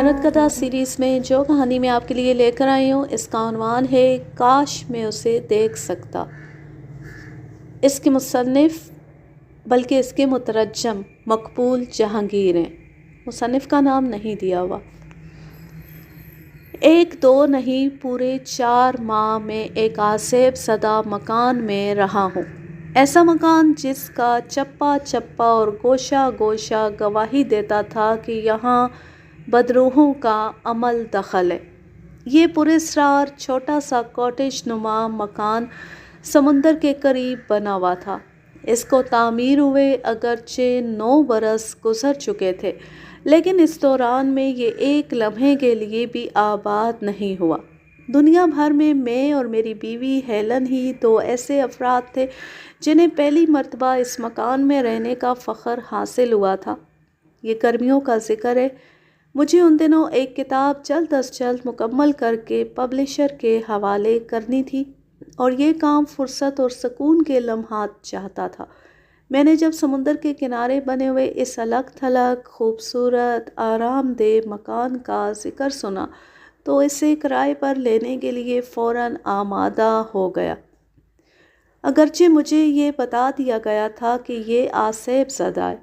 حیرت کتھا سیریز میں جو کہانی میں آپ کے لیے لے کر آئی ہوں اس کا عنوان ہے کاش میں اسے دیکھ سکتا۔ اس کے مصنف بلکہ اس کے مترجم مقبول جہانگیر ہیں، مصنف کا نام نہیں دیا ہوا۔ ایک دو نہیں پورے 4 ماہ میں ایک آسیب زدہ مکان میں رہا ہوں، ایسا مکان جس کا چپا چپا اور گوشہ گوشہ گواہی دیتا تھا کہ یہاں بدروحوں کا عمل دخل ہے۔ یہ پراسرار چھوٹا سا کاٹیج نما مکان سمندر کے قریب بنا ہوا تھا۔ اس کو تعمیر ہوئے اگرچہ 9 برس گزر چکے تھے، لیکن اس دوران میں یہ ایک لمحے کے لیے بھی آباد نہیں ہوا۔ دنیا بھر میں اور میری بیوی ہیلن ہی 2 ایسے افراد تھے جنہیں پہلی مرتبہ اس مکان میں رہنے کا فخر حاصل ہوا تھا۔ یہ گرمیوں کا ذکر ہے۔ مجھے ان دنوں ایک کتاب جلد از جلد مکمل کر کے پبلشر کے حوالے کرنی تھی اور یہ کام فرصت اور سکون کے لمحات چاہتا تھا۔ میں نے جب سمندر کے کنارے بنے ہوئے اس الگ تھلگ خوبصورت آرام دہ مکان کا ذکر سنا تو اسے کرائے پر لینے کے لیے فوراً آمادہ ہو گیا، اگرچہ مجھے یہ بتا دیا گیا تھا کہ یہ آسیب زدہ ہے،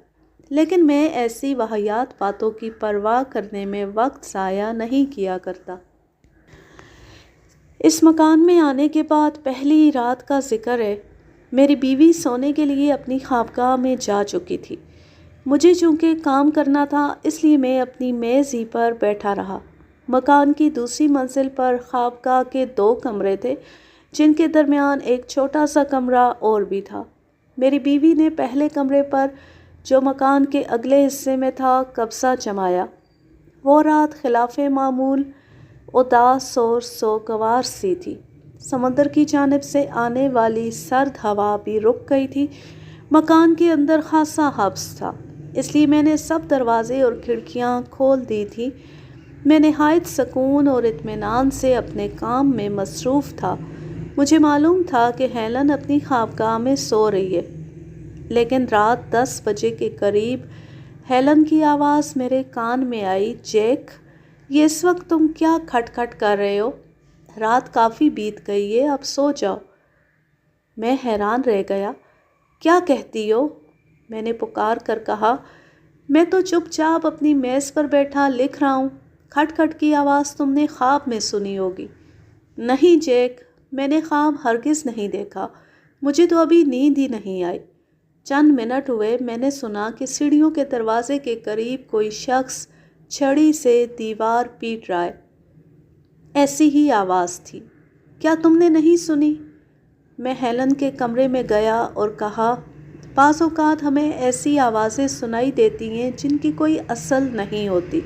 لیکن میں ایسی واہیات باتوں کی پرواہ کرنے میں وقت ضائع نہیں کیا کرتا۔ اس مکان میں آنے کے بعد پہلی رات کا ذکر ہے، میری بیوی سونے کے لیے اپنی خوابگاہ میں جا چکی تھی۔ مجھے چونکہ کام کرنا تھا اس لیے میں اپنی میز ہی پر بیٹھا رہا۔ مکان کی دوسری منزل پر خوابگاہ کے 2 کمرے تھے جن کے درمیان ایک چھوٹا سا کمرہ اور بھی تھا۔ میری بیوی نے پہلے کمرے پر جو مکان کے اگلے حصے میں تھا قبضہ جمایا۔ وہ رات خلاف معمول اداس اور سوگوار سی تھی۔ سمندر کی جانب سے آنے والی سرد ہوا بھی رک گئی تھی۔ مکان کے اندر خاصا حبس تھا، اس لیے میں نے سب دروازے اور کھڑکیاں کھول دی تھی۔ میں نہایت سکون اور اطمینان سے اپنے کام میں مصروف تھا۔ مجھے معلوم تھا کہ ہیلن اپنی خوابگاہ میں سو رہی ہے، لیکن رات 10 بجے کے قریب ہیلن کی آواز میرے کان میں آئی، جیک، یہ اس وقت تم کیا کھٹ کھٹ کر رہے ہو؟ رات کافی بیت گئی ہے، اب سو جاؤ۔ میں حیران رہ گیا۔ کیا کہتی ہو؟ میں نے پکار کر کہا۔ میں تو چپ چاپ اپنی میز پر بیٹھا لکھ رہا ہوں۔ کھٹ کھٹ کی آواز تم نے خواب میں سنی ہوگی۔ نہیں جیک، میں نے خواب ہرگز نہیں دیکھا، مجھے تو ابھی نیند ہی نہیں آئی۔ چند منٹ ہوئے، میں نے سنا کہ سیڑھیوں کے دروازے کے قریب کوئی شخص چھڑی سے دیوار پیٹ رہا ہے۔ ایسی ہی آواز تھی۔ کیا تم نے نہیں سنی؟ میں ہیلن کے کمرے میں گیا اور کہا، بعض اوقات ہمیں ایسی آوازیں سنائی دیتی ہیں جن کی کوئی اصل نہیں ہوتی۔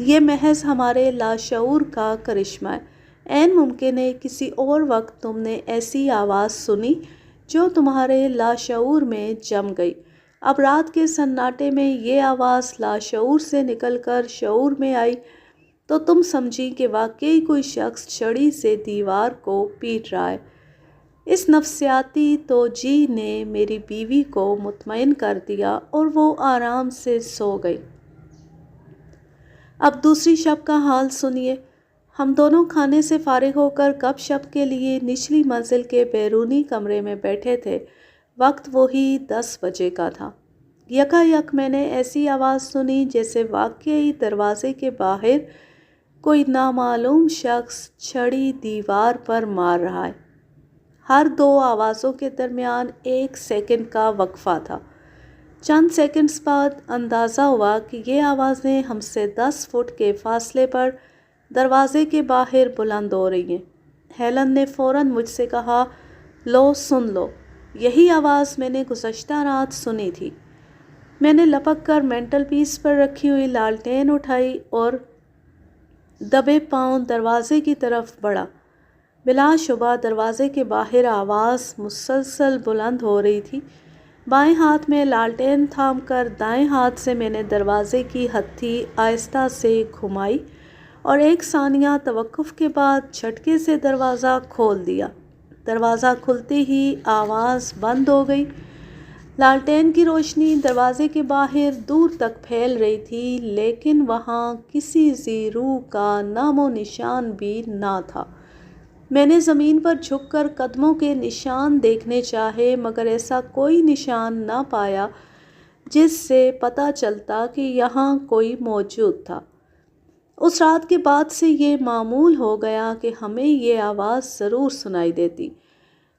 یہ محض ہمارے لاشعور کا کرشمہ ہے۔ عین ممکن ہے کسی اور وقت تم نے ایسی آواز سنی جو تمہارے لاشعور میں جم گئی۔ اب رات کے سناٹے میں یہ آواز لاشعور سے نکل کر شعور میں آئی تو تم سمجھی کہ واقعی کوئی شخص چھڑی سے دیوار کو پیٹ رہا ہے۔ اس نفسیاتی توجیہ نے میری بیوی کو مطمئن کر دیا اور وہ آرام سے سو گئی۔ اب دوسری شب کا حال سنیے۔ ہم دونوں کھانے سے فارغ ہو کر گپ شپ کے لیے نچلی منزل کے بیرونی کمرے میں بیٹھے تھے۔ وقت وہی 10 بجے کا تھا۔ یکایک میں نے ایسی آواز سنی جیسے واقعی دروازے کے باہر کوئی نامعلوم شخص چھڑی دیوار پر مار رہا ہے۔ ہر 2 آوازوں کے درمیان 1 سیکنڈ کا وقفہ تھا۔ چند سیکنڈز بعد اندازہ ہوا کہ یہ آوازیں ہم سے 10 فٹ کے فاصلے پر دروازے کے باہر بلند ہو رہی ہیں۔ ہیلن نے فوراً مجھ سے کہا، لو سن لو، یہی آواز میں نے گزشتہ رات سنی تھی۔ میں نے لپک کر مینٹل پیس پر رکھی ہوئی لالٹین اٹھائی اور دبے پاؤں دروازے کی طرف بڑھا۔ بلا شبہ دروازے کے باہر آواز مسلسل بلند ہو رہی تھی۔ بائیں ہاتھ میں لالٹین تھام کر دائیں ہاتھ سے میں نے دروازے کی ہتھی آہستہ سے گھمائی اور 1 ثانیہ توقف کے بعد جھٹکے سے دروازہ کھول دیا۔ دروازہ کھلتے ہی آواز بند ہو گئی۔ لالٹین کی روشنی دروازے کے باہر دور تک پھیل رہی تھی، لیکن وہاں کسی ذی روح کا نام و نشان بھی نہ تھا۔ میں نے زمین پر جھک کر قدموں کے نشان دیکھنے چاہے، مگر ایسا کوئی نشان نہ پایا جس سے پتہ چلتا کہ یہاں کوئی موجود تھا۔ اس رات کے بعد سے یہ معمول ہو گیا کہ ہمیں یہ آواز ضرور سنائی دیتی۔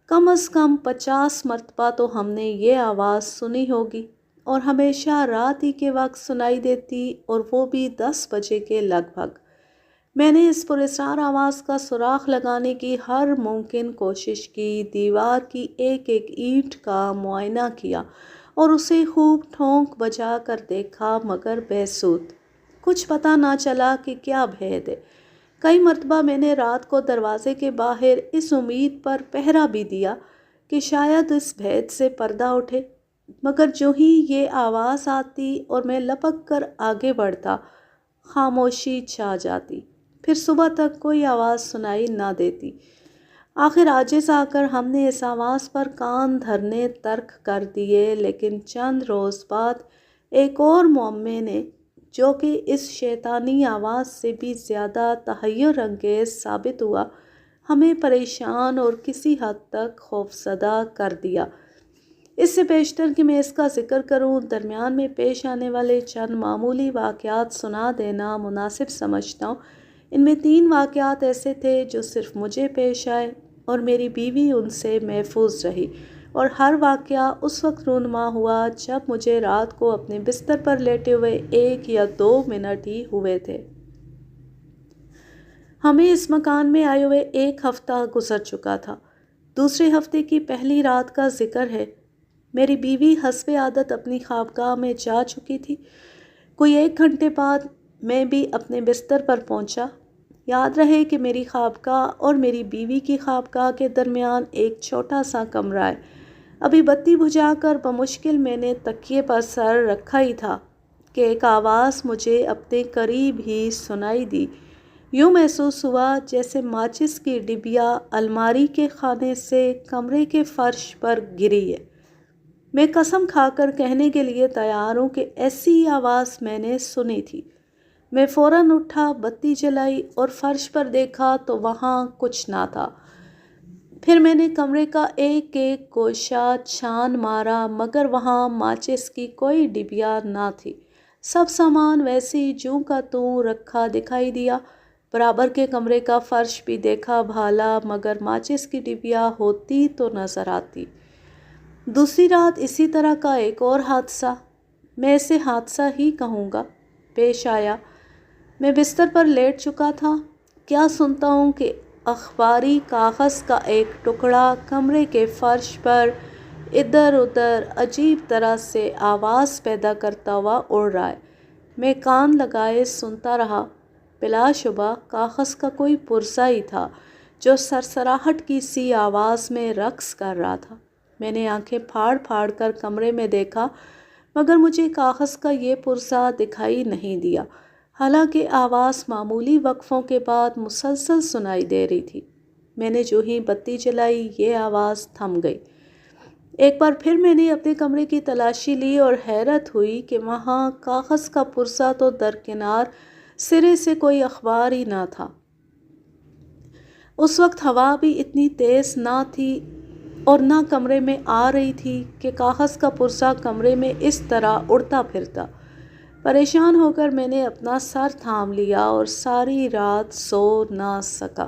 کم از کم 50 مرتبہ تو ہم نے یہ آواز سنی ہوگی، اور ہمیشہ رات ہی کے وقت سنائی دیتی، اور وہ بھی 10 بجے کے لگ بھگ۔ میں نے اس پراسرار آواز کا سراغ لگانے کی ہر ممکن کوشش کی، دیوار کی ایک ایک اینٹ کا معائنہ کیا اور اسے خوب ٹھونک بجا کر دیکھا، مگر بے سود۔ کچھ پتہ نہ چلا کہ کیا بھید ہے۔ کئی مرتبہ میں نے رات کو دروازے کے باہر اس امید پر پہرا بھی دیا کہ شاید اس بھید سے پردہ اٹھے، مگر جو ہی یہ آواز آتی اور میں لپک کر آگے بڑھتا، خاموشی چھا جاتی، پھر صبح تک کوئی آواز سنائی نہ دیتی۔ آخر عاجز آ کر ہم نے اس آواز پر کان دھرنے ترک کر دیے، لیکن چند روز بعد ایک اور معمے نے، جو کہ اس شیطانی آواز سے بھی زیادہ تحیر انگیز ثابت ہوا، ہمیں پریشان اور کسی حد تک خوفزدہ کر دیا۔ اس سے بیشتر کہ میں اس کا ذکر کروں، درمیان میں پیش آنے والے چند معمولی واقعات سنا دینا مناسب سمجھتا ہوں۔ ان میں 3 واقعات ایسے تھے جو صرف مجھے پیش آئے اور میری بیوی ان سے محفوظ رہی، اور ہر واقعہ اس وقت رونما ہوا جب مجھے رات کو اپنے بستر پر لیٹے ہوئے 1 یا 2 منٹ ہی ہوئے تھے۔ ہمیں اس مکان میں آئے ہوئے 1 ہفتہ گزر چکا تھا۔ دوسرے ہفتے کی پہلی رات کا ذکر ہے۔ میری بیوی حسب عادت اپنی خوابگاہ میں جا چکی تھی۔ کوئی 1 گھنٹے بعد میں بھی اپنے بستر پر پہنچا۔ یاد رہے کہ میری خوابگاہ اور میری بیوی کی خوابگاہ کے درمیان ایک چھوٹا سا کمرہ ہے۔ ابھی بتی بجھا کر بمشکل میں نے تکیے پر سر رکھا ہی تھا کہ ایک آواز مجھے اپنے قریب ہی سنائی دی۔ یوں محسوس ہوا جیسے ماچس کی ڈبیا الماری کے خانے سے کمرے کے فرش پر گری ہے۔ میں قسم کھا کر کہنے کے لیے تیار ہوں کہ ایسی آواز میں نے سنی تھی۔ میں فوراً اٹھا، بتی جلائی اور فرش پر دیکھا تو وہاں کچھ نہ تھا۔ پھر میں نے کمرے کا ایک ایک گوشہ چھان مارا، مگر وہاں ماچس کی کوئی ڈبیا نہ تھی۔ سب سامان ویسے ہی جوں کا توں رکھا دکھائی دیا۔ برابر کے کمرے کا فرش بھی دیکھا بھالا، مگر ماچس کی ڈبیا ہوتی تو نظر آتی۔ دوسری رات اسی طرح کا ایک اور حادثہ، میں اسے حادثہ ہی کہوں گا، پیش آیا۔ میں بستر پر لیٹ چکا تھا، کیا سنتا ہوں کہ اخباری کاغذ کا ایک ٹکڑا کمرے کے فرش پر ادھر ادھر عجیب طرح سے آواز پیدا کرتا ہوا اڑ رہا ہے۔ میں کان لگائے سنتا رہا۔ بلا شبہ کاغذ کا کوئی پرزہ ہی تھا جو سرسراہٹ کی سی آواز میں رقص کر رہا تھا۔ میں نے آنکھیں پھاڑ پھاڑ کر کمرے میں دیکھا، مگر مجھے کاغذ کا یہ پرزہ دکھائی نہیں دیا، حالانکہ آواز معمولی وقفوں کے بعد مسلسل سنائی دے رہی تھی۔ میں نے جو ہی بتی جلائی، یہ آواز تھم گئی۔ ایک بار پھر میں نے اپنے کمرے کی تلاشی لی اور حیرت ہوئی کہ وہاں کاغذ کا پرزہ تو درکنار، سرے سے کوئی اخبار ہی نہ تھا۔ اس وقت ہوا بھی اتنی تیز نہ تھی اور نہ کمرے میں آ رہی تھی کہ کاغذ کا پرزہ کمرے میں اس طرح اڑتا پھرتا۔ پریشان ہو کر میں نے اپنا سر تھام لیا اور ساری رات سو نہ سکا۔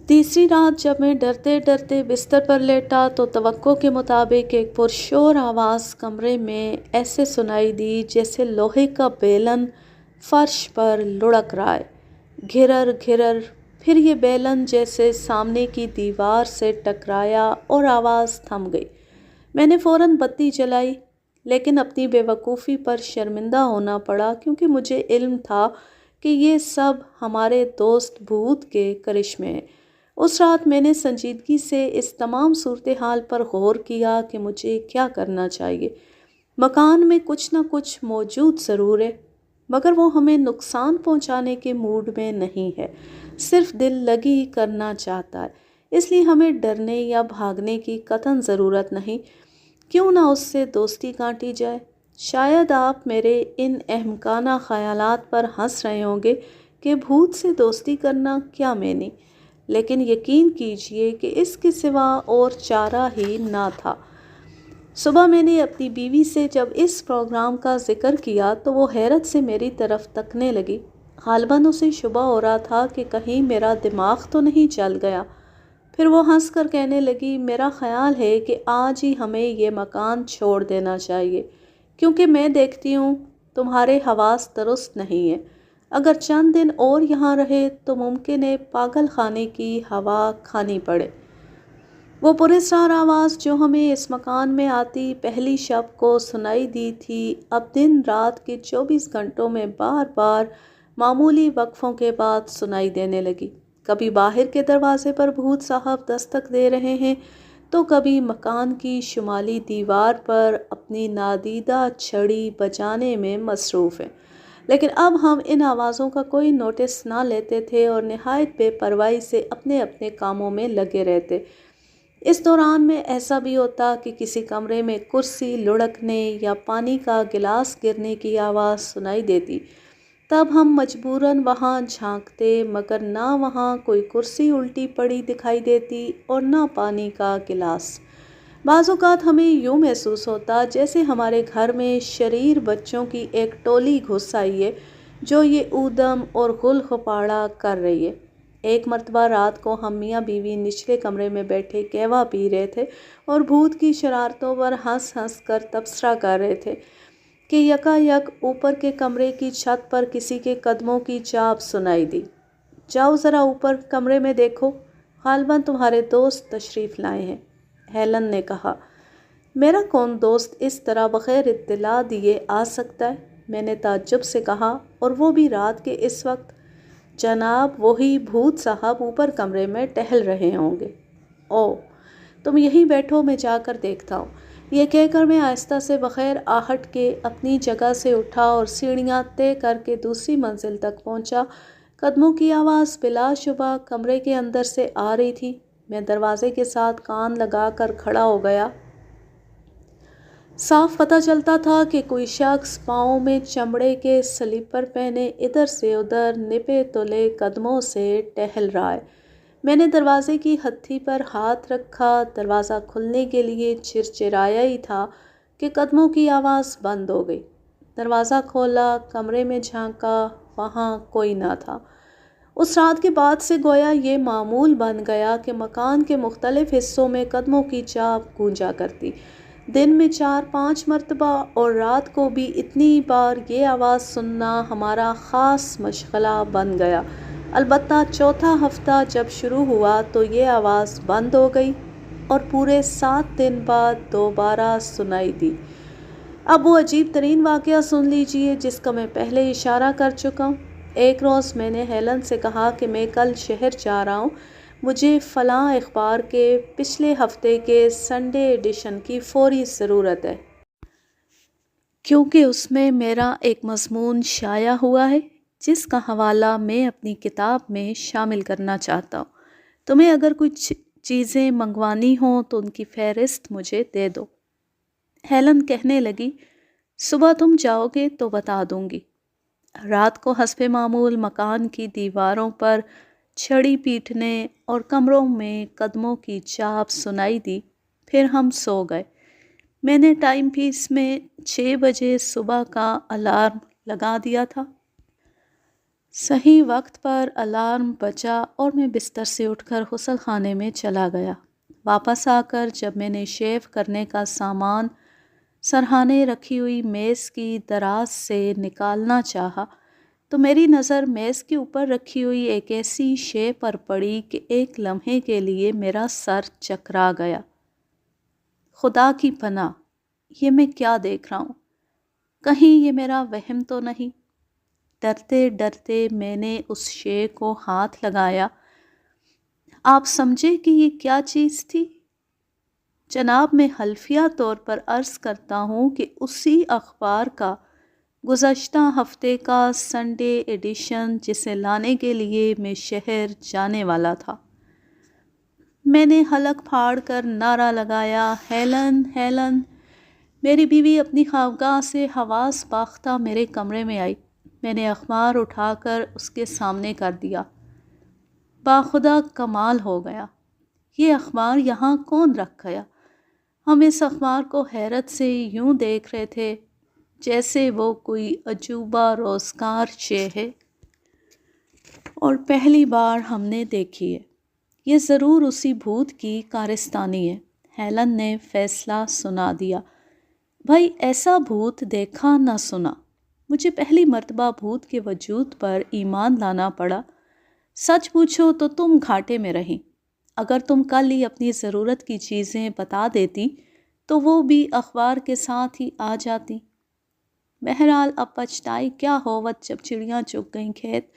تیسری رات جب میں ڈرتے ڈرتے بستر پر لیٹا تو توقع کے مطابق ایک پرشور آواز کمرے میں ایسے سنائی دی جیسے لوہے کا بیلن فرش پر لڑک رہا ہے، گھرر گھرر۔ پھر یہ بیلن جیسے سامنے کی دیوار سے ٹکرایا اور آواز تھم گئی۔ میں نے فوراً بتی جلائی، لیکن اپنی بے وقوفی پر شرمندہ ہونا پڑا، کیونکہ مجھے علم تھا کہ یہ سب ہمارے دوست بھوت کے کرشمے ہیں۔ اس رات میں نے سنجیدگی سے اس تمام صورتحال پر غور کیا کہ مجھے کیا کرنا چاہیے۔ مکان میں کچھ نہ کچھ موجود ضرور ہے، مگر وہ ہمیں نقصان پہنچانے کے موڈ میں نہیں ہے، صرف دل لگی کرنا چاہتا ہے۔ اس لیے ہمیں ڈرنے یا بھاگنے کی قطعاً ضرورت نہیں، کیوں نہ اس سے دوستی کاٹی جائے؟ شاید آپ میرے ان احمقانہ خیالات پر ہنس رہے ہوں گے کہ بھوت سے دوستی کرنا کیا معنی، لیکن یقین کیجئے کہ اس کے سوا اور چارہ ہی نہ تھا۔ صبح میں نے اپنی بیوی سے جب اس پروگرام کا ذکر کیا تو وہ حیرت سے میری طرف تکنے لگی۔ غالباً اسے شبہ ہو رہا تھا کہ کہیں میرا دماغ تو نہیں چل گیا۔ پھر وہ ہنس کر کہنے لگی، میرا خیال ہے کہ آج ہی ہمیں یہ مکان چھوڑ دینا چاہیے، کیونکہ میں دیکھتی ہوں تمہارے حواس درست نہیں ہیں۔ اگر چند دن اور یہاں رہے تو ممکن ہے پاگل خانے کی ہوا کھانی پڑے۔ وہ پراسرار آواز جو ہمیں اس مکان میں آتی پہلی شب کو سنائی دی تھی، اب دن رات کے 24 گھنٹوں میں بار بار معمولی وقفوں کے بعد سنائی دینے لگی۔ کبھی باہر کے دروازے پر بھوت صاحب دستک دے رہے ہیں تو کبھی مکان کی شمالی دیوار پر اپنی نادیدہ چھڑی بجانے میں مصروف ہیں، لیکن اب ہم ان آوازوں کا کوئی نوٹس نہ لیتے تھے اور نہایت بے پرواہی سے اپنے اپنے کاموں میں لگے رہتے۔ اس دوران میں ایسا بھی ہوتا کہ کسی کمرے میں کرسی لڑکنے یا پانی کا گلاس گرنے کی آواز سنائی دیتی، تب ہم مجبوراً وہاں جھانکتے، مگر نہ وہاں کوئی کرسی الٹی پڑی دکھائی دیتی اور نہ پانی کا گلاس۔ بعض اوقات ہمیں یوں محسوس ہوتا جیسے ہمارے گھر میں شریر بچوں کی ایک ٹولی گھس آئی ہے جو یہ اودم اور غل غپاڑہ کر رہی ہے۔ ایک مرتبہ رات کو ہم میاں بیوی نچلے کمرے میں بیٹھے قہوہ پی رہے تھے اور بھوت کی شرارتوں پر ہنس ہنس کر تبصرہ کر رہے تھے کہ یکا یک اوپر کے کمرے کی چھت پر کسی کے قدموں کی چاپ سنائی دی۔ جاؤ ذرا اوپر کمرے میں دیکھو، غالباً تمہارے دوست تشریف لائے ہیں، ہیلن نے کہا۔ میرا کون دوست اس طرح بغیر اطلاع دیے آ سکتا ہے؟ میں نے تعجب سے کہا، اور وہ بھی رات کے اس وقت؟ جناب وہی بھوت صاحب اوپر کمرے میں ٹہل رہے ہوں گے۔ اوہ، تم یہیں بیٹھو، میں جا کر دیکھتا ہوں۔ یہ کہہ کر میں آہستہ سے بغیر آہٹ کے اپنی جگہ سے اٹھا اور سیڑھیاں طے کر کے دوسری منزل تک پہنچا۔ قدموں کی آواز بلا شبہ کمرے کے اندر سے آ رہی تھی۔ میں دروازے کے ساتھ کان لگا کر کھڑا ہو گیا۔ صاف پتہ چلتا تھا کہ کوئی شخص پاؤں میں چمڑے کے سلیپر پہنے ادھر سے ادھر نپے تلے قدموں سے ٹہل رہا ہے۔ میں نے دروازے کی ہتھی پر ہاتھ رکھا، دروازہ کھلنے کے لیے چرچرایا ہی تھا کہ قدموں کی آواز بند ہو گئی۔ دروازہ کھولا، کمرے میں جھانکا، وہاں کوئی نہ تھا۔ اس رات کے بعد سے گویا یہ معمول بن گیا کہ مکان کے مختلف حصوں میں قدموں کی چاپ گونجا کرتی، دن میں 4-5 مرتبہ اور رات کو بھی اتنی بار یہ آواز سننا ہمارا خاص مشغلہ بن گیا۔ البتہ چوتھا ہفتہ جب شروع ہوا تو یہ آواز بند ہو گئی اور پورے 7 دن بعد دوبارہ سنائی دی۔ اب وہ عجیب ترین واقعہ سن لیجئے جس کا میں پہلے اشارہ کر چکا ہوں۔ ایک روز میں نے ہیلن سے کہا کہ میں کل شہر جا رہا ہوں، مجھے فلاں اخبار کے پچھلے ہفتے کے سنڈے ایڈیشن کی فوری ضرورت ہے، کیونکہ اس میں میرا ایک مضمون شائع ہوا ہے جس کا حوالہ میں اپنی کتاب میں شامل کرنا چاہتا ہوں۔ تمہیں اگر کچھ چیزیں منگوانی ہوں تو ان کی فہرست مجھے دے دو۔ ہیلن کہنے لگی، صبح تم جاؤ گے تو بتا دوں گی۔ رات کو حسب معمول مکان کی دیواروں پر چھڑی پیٹنے اور کمروں میں قدموں کی چاپ سنائی دی، پھر ہم سو گئے۔ میں نے ٹائم پیس میں 6 بجے صبح کا الارم لگا دیا تھا۔ صحیح وقت پر الارم بجا اور میں بستر سے اٹھ کر غسل خانے میں چلا گیا۔ واپس آ کر جب میں نے شیو کرنے کا سامان سرہانے رکھی ہوئی میز کی دراز سے نکالنا چاہا تو میری نظر میز کے اوپر رکھی ہوئی ایک ایسی شے پر پڑی کہ ایک لمحے کے لیے میرا سر چکرا گیا۔ خدا کی پناہ، یہ میں کیا دیکھ رہا ہوں؟ کہیں یہ میرا وہم تو نہیں؟ ڈرتے ڈرتے میں نے اس شے کو ہاتھ لگایا۔ آپ سمجھے کہ یہ کیا چیز تھی؟ جناب میں حلفیہ طور پر عرض کرتا ہوں کہ اسی اخبار کا گزشتہ ہفتے کا سنڈے ایڈیشن جسے لانے کے لیے میں شہر جانے والا تھا۔ میں نے حلق پھاڑ کر نعرہ لگایا، ہیلن، ہیلن! میری بیوی اپنی خانقاہ سے حواس باختہ میرے کمرے میں آئی۔ میں نے اخبار اٹھا کر اس کے سامنے کر دیا۔ باخدا کمال ہو گیا، یہ اخبار یہاں کون رکھ گیا؟ ہم اس اخبار کو حیرت سے یوں دیکھ رہے تھے جیسے وہ کوئی عجوبہ روزگار شے ہے اور پہلی بار ہم نے دیکھی ہے۔ یہ ضرور اسی بھوت کی کارستانی ہے، ہیلن نے فیصلہ سنا دیا۔ بھائی ایسا بھوت دیکھا نہ سنا، مجھے پہلی مرتبہ بھوت کے وجود پر ایمان لانا پڑا۔ سچ پوچھو تو تم گھاٹے میں رہیں، اگر تم کل ہی اپنی ضرورت کی چیزیں بتا دیتی تو وہ بھی اخبار کے ساتھ ہی آ جاتی۔ بہرحال اب پچھتائی کیا ہوت جب چڑیاں چگ گئیں کھیت۔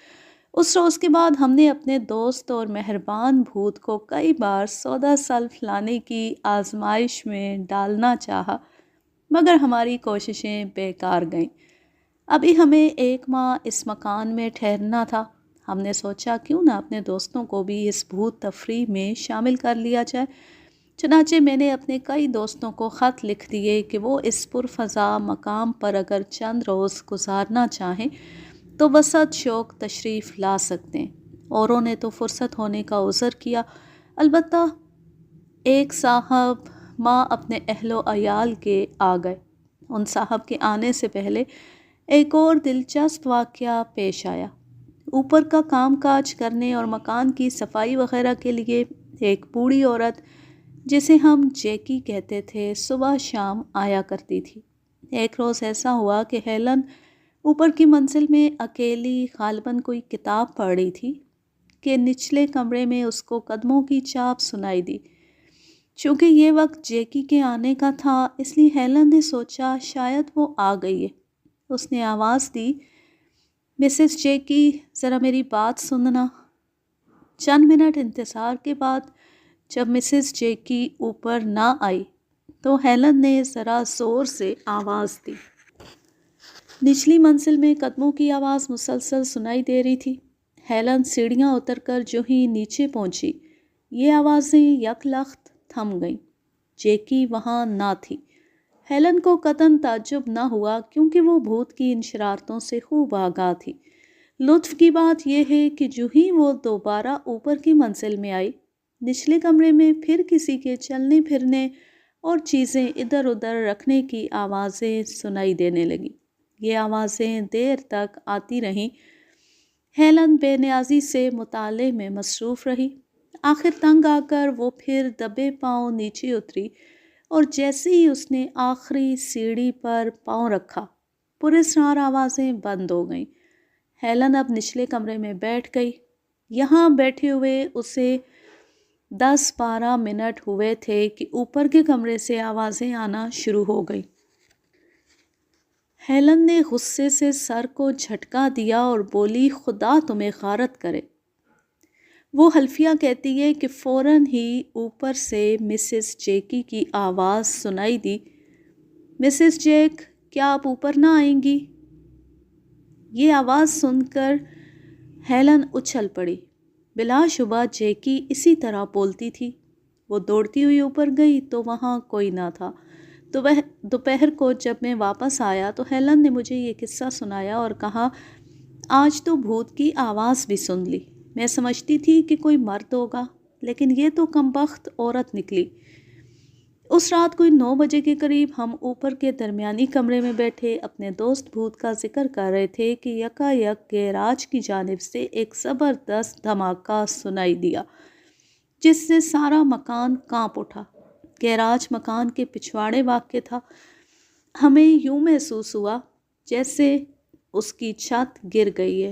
اس روز کے بعد ہم نے اپنے دوست اور مہربان بھوت کو کئی بار سودا سلف لانے کی آزمائش میں ڈالنا چاہا، مگر ہماری کوششیں بیکار گئیں۔ ابھی ہمیں 1 ماہ اس مکان میں ٹھہرنا تھا۔ ہم نے سوچا کیوں نہ اپنے دوستوں کو بھی اس بھوت تفریح میں شامل کر لیا جائے۔ چنانچہ میں نے اپنے کئی دوستوں کو خط لکھ دیے کہ وہ اس پرفضا مقام پر اگر چند روز گزارنا چاہیں تو وسعت شوق تشریف لا سکتے ہیں۔ اوروں نے تو فرصت ہونے کا عذر کیا، البتہ ایک صاحب ماں اپنے اہل و عیال کے آ گئے۔ ان صاحب کے آنے سے پہلے ایک اور دلچسپ واقعہ پیش آیا۔ اوپر کا کام کاج کرنے اور مکان کی صفائی وغیرہ کے لیے ایک بوڑھی عورت جسے ہم جیکی کہتے تھے صبح شام آیا کرتی تھی۔ ایک روز ایسا ہوا کہ ہیلن اوپر کی منزل میں اکیلی غالباً کوئی کتاب پڑھ رہی تھی کہ نچلے کمرے میں اس کو قدموں کی چاپ سنائی دی۔ چونکہ یہ وقت جیکی کے آنے کا تھا اس لیے ہیلن نے سوچا شاید وہ آ گئی ہے۔ اس نے آواز دی، مسز جیکی ذرا میری بات سننا۔ چند منٹ انتظار کے بعد جب مسز جیکی اوپر نہ آئی تو ہیلن نے ذرا زور سے آواز دی۔ نچلی منزل میں قدموں کی آواز مسلسل سنائی دے رہی تھی۔ ہیلن سیڑھیاں اتر کر جو ہی نیچے پہنچی یہ آوازیں یک لخت تھم گئیں۔ جیکی وہاں نہ تھی۔ ہیلن کو قطعاً تعجب نہ ہوا کیونکہ وہ بھوت کی ان شرارتوں سے خوب آگاہ تھی۔ لطف کی بات یہ ہے کہ جو ہی وہ دوبارہ اوپر کی منزل میں آئی نچلے کمرے میں پھر کسی کے چلنے پھرنے اور چیزیں ادھر ادھر رکھنے کی آوازیں سنائی دینے لگیں۔ یہ آوازیں دیر تک آتی رہیں۔ ہیلن بے نیازی سے مطالعے میں مصروف رہی۔ آخر تنگ آ کر وہ پھر دبے پاؤں نیچے اتری اور جیسے ہی اس نے آخری سیڑھی پر پاؤں رکھا پراسرار آوازیں بند ہو گئیں۔ ہیلن اب نچلے کمرے میں بیٹھ گئی۔ یہاں بیٹھے ہوئے اسے 10-12 منٹ ہوئے تھے کہ اوپر کے کمرے سے آوازیں آنا شروع ہو گئی۔ ہیلن نے غصے سے سر کو جھٹکا دیا اور بولی خدا تمہیں غارت کرے۔ وہ حلفیہ کہتی ہے کہ فوراً ہی اوپر سے مسز جیکی کی آواز سنائی دی، مسز جیک کیا آپ اوپر نہ آئیں گی؟ یہ آواز سن کر ہیلن اچھل پڑی۔ بلا شبہ جیکی اسی طرح بولتی تھی۔ وہ دوڑتی ہوئی اوپر گئی تو وہاں کوئی نہ تھا۔ دوپہر کو جب میں واپس آیا تو ہیلن نے مجھے یہ قصہ سنایا اور کہا آج تو بھوت کی آواز بھی سن لی۔ میں سمجھتی تھی کہ کوئی مرد ہوگا لیکن یہ تو کمبخت عورت نکلی۔ اس رات کوئی 9 بجے کے قریب ہم اوپر کے درمیانی کمرے میں بیٹھے اپنے دوست بھوت کا ذکر کر رہے تھے کہ یکا یک گیراج کی جانب سے ایک زبردست دھماکہ سنائی دیا جس سے سارا مکان کانپ اٹھا۔ گیراج مکان کے پچھواڑے واقع تھا۔ ہمیں یوں محسوس ہوا جیسے اس کی چھت گر گئی ہے۔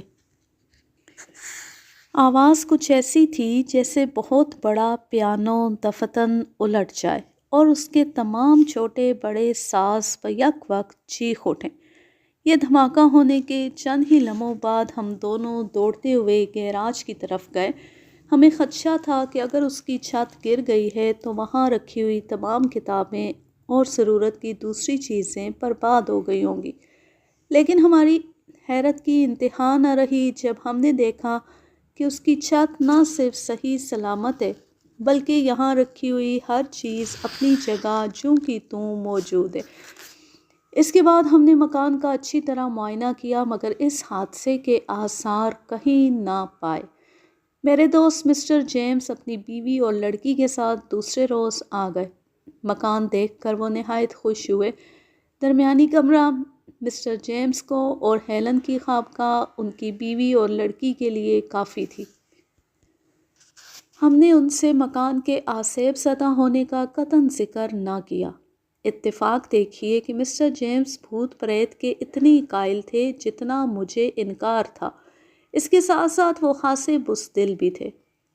آواز کچھ ایسی تھی جیسے بہت بڑا پیانو دفتن الٹ جائے اور اس کے تمام چھوٹے بڑے ساز بیک وقت چیخ اٹھیں۔ یہ دھماکہ ہونے کے چند ہی لمحوں بعد ہم دونوں دوڑتے ہوئے گیراج کی طرف گئے۔ ہمیں خدشہ تھا کہ اگر اس کی چھت گر گئی ہے تو وہاں رکھی ہوئی تمام کتابیں اور ضرورت کی دوسری چیزیں برباد ہو گئی ہوں گی، لیکن ہماری حیرت کی انتہا نہ رہی جب ہم نے دیکھا کہ اس کی چھت نہ صرف صحیح سلامت ہے بلکہ یہاں رکھی ہوئی ہر چیز اپنی جگہ جوں کی توں موجود ہے۔ اس کے بعد ہم نے مکان کا اچھی طرح معائنہ کیا مگر اس حادثے کے آثار کہیں نہ پائے۔ میرے دوست مسٹر جیمز اپنی بیوی اور لڑکی کے ساتھ دوسرے روز آ گئے۔ مکان دیکھ کر وہ نہایت خوش ہوئے۔ درمیانی کمرہ مسٹر جیمز کو اور ہیلن کی خوابگاہ ان کی بیوی اور لڑکی کے لیے کافی تھی۔ ہم نے ان سے مکان کے آسیب زدہ ہونے کا قطعاً ذکر نہ کیا۔ اتفاق دیکھیے کہ مسٹر جیمز بھوت پریت کے اتنی قائل تھے جتنا مجھے انکار تھا۔ اس کے ساتھ ساتھ وہ خاصے بزدل بھی تھے۔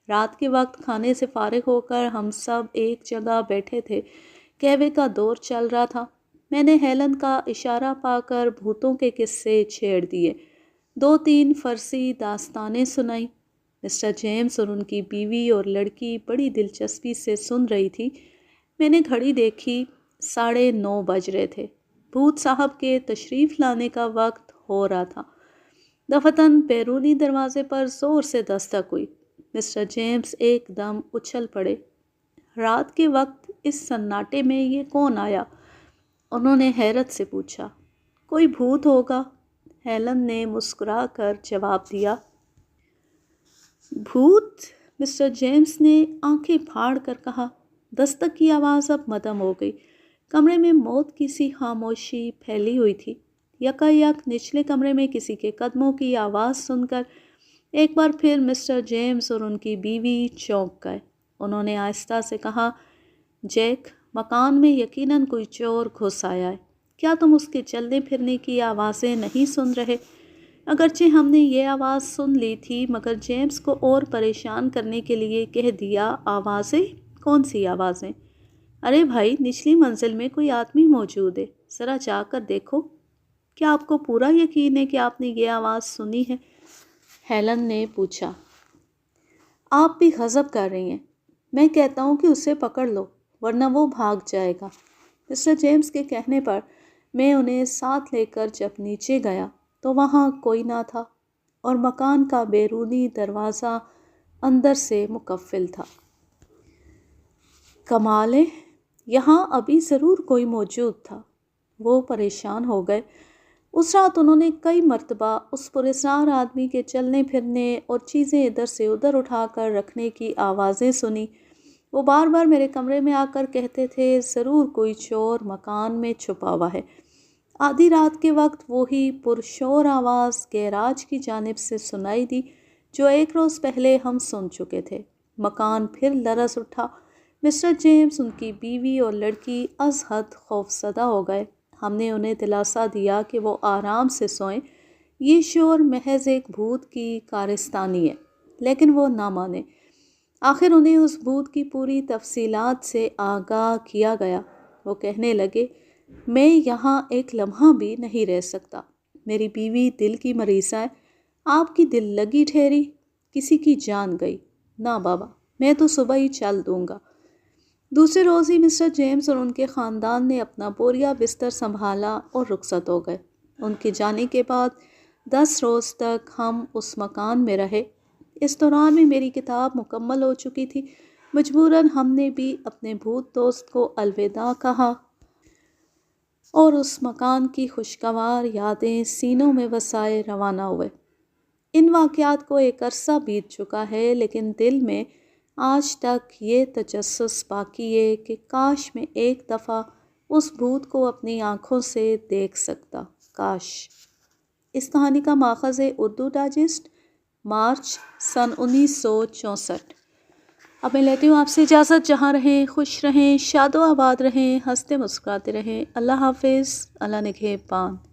رات کے وقت کھانے سے فارغ ہو کر ہم سب ایک جگہ بیٹھے تھے۔ قہوے کا دور چل رہا تھا۔ میں نے ہیلن کا اشارہ پا کر بھوتوں کے قصے چھیڑ دیے، 2-3 فرسی داستانیں سنائیں۔ مسٹر جیمز اور ان کی بیوی اور لڑکی بڑی دلچسپی سے سن رہی تھی۔ میں نے گھڑی دیکھی، 9:30 بج رہے تھے۔ بھوت صاحب کے تشریف لانے کا وقت ہو رہا تھا۔ دفتن بیرونی دروازے پر زور سے دستک ہوئی۔ مسٹر جیمز ایک دم اچھل پڑے۔ رات کے وقت اس سناٹے میں یہ کون آیا؟ انہوں نے حیرت سے پوچھا۔ کوئی بھوت ہوگا، ہیلن نے مسکرا کر جواب دیا۔ بھوت؟ مسٹر جیمز نے آنکھیں پھاڑ کر کہا۔ دستک کی آواز اب مدھم ہو گئی۔ کمرے میں موت کی سی خاموشی پھیلی ہوئی تھی۔ یکایک نچلے کمرے میں کسی کے قدموں کی آواز سن کر ایک بار پھر مسٹر جیمز اور ان کی بیوی چونک گئے۔ انہوں نے آہستہ سے کہا، جیک، مکان میں یقیناً کوئی چور گھس آیا ہے۔ کیا تم اس کے چلنے پھرنے کی آوازیں نہیں سن رہے؟ اگرچہ ہم نے یہ آواز سن لی تھی مگر جیمز کو اور پریشان کرنے کے لیے کہہ دیا، آوازیں؟ کون سی آوازیں؟ ارے بھائی، نچلی منزل میں کوئی آدمی موجود ہے، ذرا جا کر دیکھو۔ کیا آپ کو پورا یقین ہے کہ آپ نے یہ آواز سنی ہے؟ ہیلن نے پوچھا۔ آپ بھی غضب کر رہی ہیں۔ میں کہتا ہوں کہ اسے پکڑ لو ورنہ وہ بھاگ جائے گا۔ مسٹر جیمز کے کہنے پر میں انہیں ساتھ لے کر جب نیچے گیا تو وہاں کوئی نہ تھا اور مکان کا بیرونی دروازہ اندر سے مقفل تھا۔ کمال ہے، یہاں ابھی ضرور کوئی موجود تھا۔ وہ پریشان ہو گئے۔ اس رات انہوں نے کئی مرتبہ اس پراسرار آدمی کے چلنے پھرنے اور چیزیں ادھر سے ادھر اٹھا کر رکھنے کی آوازیں سنی۔ وہ بار بار میرے کمرے میں آ کر کہتے تھے، ضرور کوئی چور مکان میں چھپا ہوا ہے۔ آدھی رات کے وقت وہی پرشور آواز گیراج کی جانب سے سنائی دی جو ایک روز پہلے ہم سن چکے تھے۔ مکان پھر لرز اٹھا۔ مسٹر جیمز، ان کی بیوی اور لڑکی از حد خوفزدہ ہو گئے۔ ہم نے انہیں دلاسا دیا کہ وہ آرام سے سوئیں، یہ شور محض ایک بھوت کی کارستانی ہے، لیکن وہ نہ مانے۔ آخر انہیں اس بھوت کی پوری تفصیلات سے آگاہ کیا گیا۔ وہ کہنے لگے، میں یہاں ایک لمحہ بھی نہیں رہ سکتا۔ میری بیوی دل کی مریضہ ہے۔ آپ کی دل لگی ٹھہری، کسی کی جان گئی؟ نہ بابا، میں تو صبح ہی چل دوں گا۔ دوسرے روز ہی مسٹر جیمز اور ان کے خاندان نے اپنا بوریا بستر سنبھالا اور رخصت ہو گئے۔ ان کے جانے کے بعد 10 روز تک ہم اس مکان میں رہے۔ اس دوران میں میری کتاب مکمل ہو چکی تھی۔ مجبوراً ہم نے بھی اپنے بھوت دوست کو الوداع کہا اور اس مکان کی خوشگوار یادیں سینوں میں وسائے روانہ ہوئے۔ ان واقعات کو ایک عرصہ بیت چکا ہے لیکن دل میں آج تک یہ تجسس باقی ہے کہ کاش میں ایک دفعہ اس بھوت کو اپنی آنکھوں سے دیکھ سکتا، کاش۔ اس کہانی کا ماخذ ہے اردو ڈائجسٹ، مارچ سن 1964۔ اب میں لیتی ہوں آپ سے اجازت۔ جہاں رہیں خوش رہیں، شاد و آباد رہیں، ہنستے مسکراتے رہیں۔ اللہ حافظ، اللہ نگہبان۔